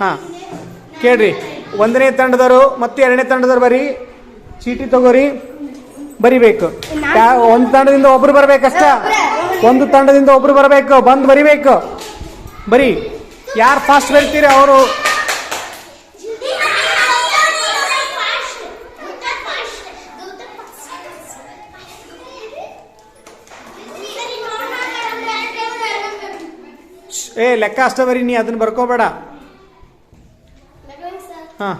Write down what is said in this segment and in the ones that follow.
ಹಾಂ ಕೇಳ್ರಿ, 1ನೇ ತಂಡದವರು ಮತ್ತು 2ನೇ ತಂಡದವ್ರು ಬರೀ ಚೀಟಿ ತಗೋರಿ, ಬರಿಬೇಕು. ಒಂದು ತಂಡದಿಂದ ಒಬ್ರು ಬರ್ಬೇಕಷ್ಟ, ಒಂದು ತಂಡದಿಂದ ಒಬ್ರು ಬರಬೇಕು, ಬಂದು ಬರಿಬೇಕು. ಬರೀ ಯಾರು ಫಾಸ್ಟ್ ಬರ್ತೀರಿ ಅವರು. ಲೆಕ್ಕ ಅಷ್ಟ ಬರೀ, ನೀ ಅದನ್ನ ಬರ್ಕೋಬೇಡ. ಹಾಂ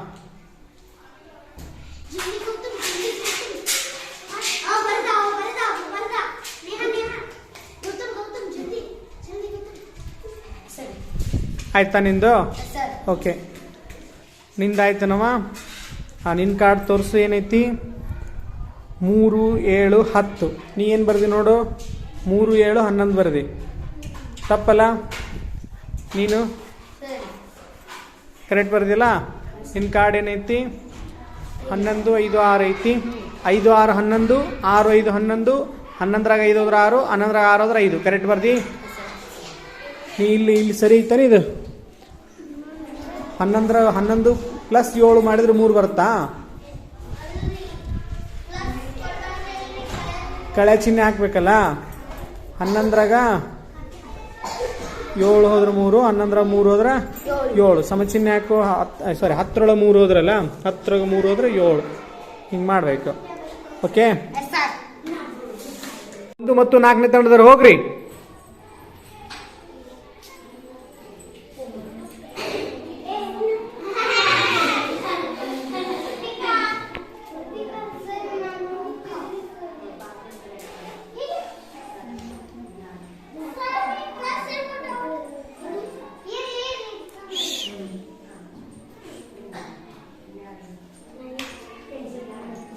ಆಯ್ತಾ ನಿಂದು? ಓಕೆ, ನಿಂದಾಯ್ತನವ. ನಿನ್ನ ಕಾರ್ಡ್ ತೋರಿಸು. ಏನೈತಿ? 3, 7, 10. ನೀ ಏನು ಬರ್ದಿ ನೋಡು? 3, 7, 11 ಬರ್ದಿ. ತಪ್ಪಲ್ಲ? ನೀನು ಕರೆಕ್ಟ್ ಬರ್ದಿಲ್ಲ? ನಿನ್ನ ಕಾರ್ಡ್ ಏನೈತಿ? 11, 5, 6 ಐತಿ. 5, 6, 11, 6, 5, 11, 11ರಾಗ 5 ಹೋದ್ರೆ 6, 11ರಾಗ 6 ಹೋದ್ರೆ 5. ಕರೆಕ್ಟ್ ಬರ್ದಿ? ನೀ ಇಲ್ಲಿ ಸರಿ ಐತಾನೆ ಇದು? 11 ಪ್ಲಸ್ 7 ಮಾಡಿದ್ರೆ 3 ಬರುತ್ತಾ? ಕಳೆ ಚಿಹ್ನೆ ಹಾಕ್ಬೇಕಲ್ಲ. 11ರಾಗ 7 ಹೋದ್ರೆ 3, 11ರಾಗ 3 ಹೋದ್ರೆ 7. ಸಮಚಿಹ್ನೆ ಹಾಕು. 10ರೊಳಗೆ 3 ಹೋದ್ರಲ್ಲ, 10ರಾಗ 3 ಹೋದ್ರೆ 7. ಹಿಂಗೆ ಮಾಡಬೇಕು. ಓಕೆ, 1 ಮತ್ತು 4ನೇ ತಂಡದವ್ರು ಹೋಗ್ರಿ.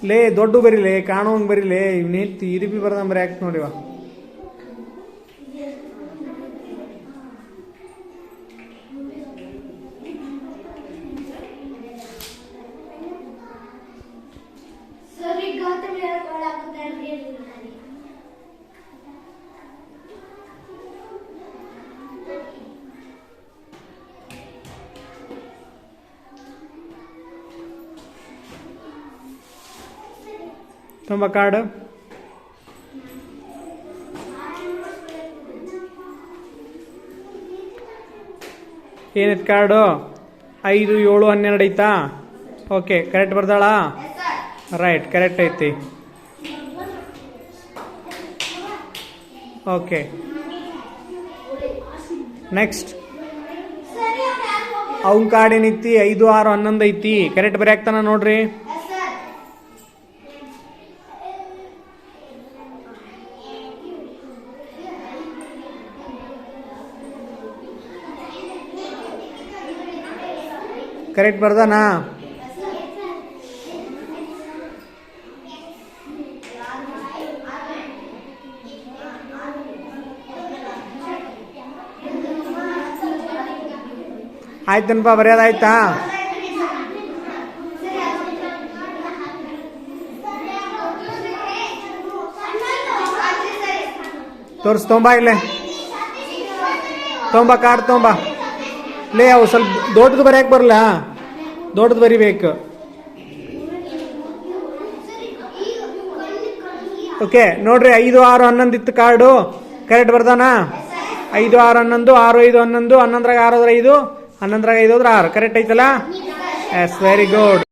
ಲೇ ದೊಡ್ಡ ಬರೀಲೇ, ಕಾಣುವಂಗೆ ಬರೀಲೇ. ಇವನೇನು ಇರಿಬಿ ಬರ್ದಂಬರಿ ಯಾಕೆ ನೋಡಿವ. ತುಂಬ ಕಾರ್ಡ್ ಏನೈತೆ ಕಾರ್ಡು? 5, 7, 12 ಐತಾ? ಓಕೆ, ಕರೆಕ್ಟ್ ಬರ್ದಾಳ? ರೈಟ್, ಕರೆಕ್ಟ್ ಐತಿ. ಓಕೆ, ನೆಕ್ಸ್ಟ್ ಅವನ ಕಾರ್ಡ್ ಏನೈತಿ? 5, 6, 11 ಐತಿ. ಕರೆಕ್ಟ್ ಬರೆಯಾಕ್ತಾನ ನೋಡ್ರಿ. ಕರೆಕ್ಟ್ ಬರ್ದಾನಾ? ಆಯ್ತನಪ್ಪ, ಬರೆಯೋದಾಯ್ತಾ? ತೋರ್ಸ್, ತೊಂಬ ಇಲ್ಲೇ, ತೊಂಬ ಕಾರ್ಡ್ ತೊಂಬ. ಲೇ ಅವು ಸ್ವಲ್ಪ ದೊಡ್ಡದು ಬರೆಯಕ್ಕೆ ಬರಲ್ಲ, ದೊಡ್ಡದು ಬರಿಬೇಕು. ಓಕೆ ನೋಡ್ರಿ, 5, 6, 11 ಇತ್ತು ಕಾರ್ಡು. ಕರೆಕ್ಟ್ ಬರ್ದಾನ? 5, 6, 11, 6, 5, 11, 11ರಾಗ 6 ಹೋದ್ರೆ 5, 11ರಾಗ 5 ಹೋದ್ರೆ 6. ಕರೆಕ್ಟ್ ಐತಲ್ಲ? Yes, very good.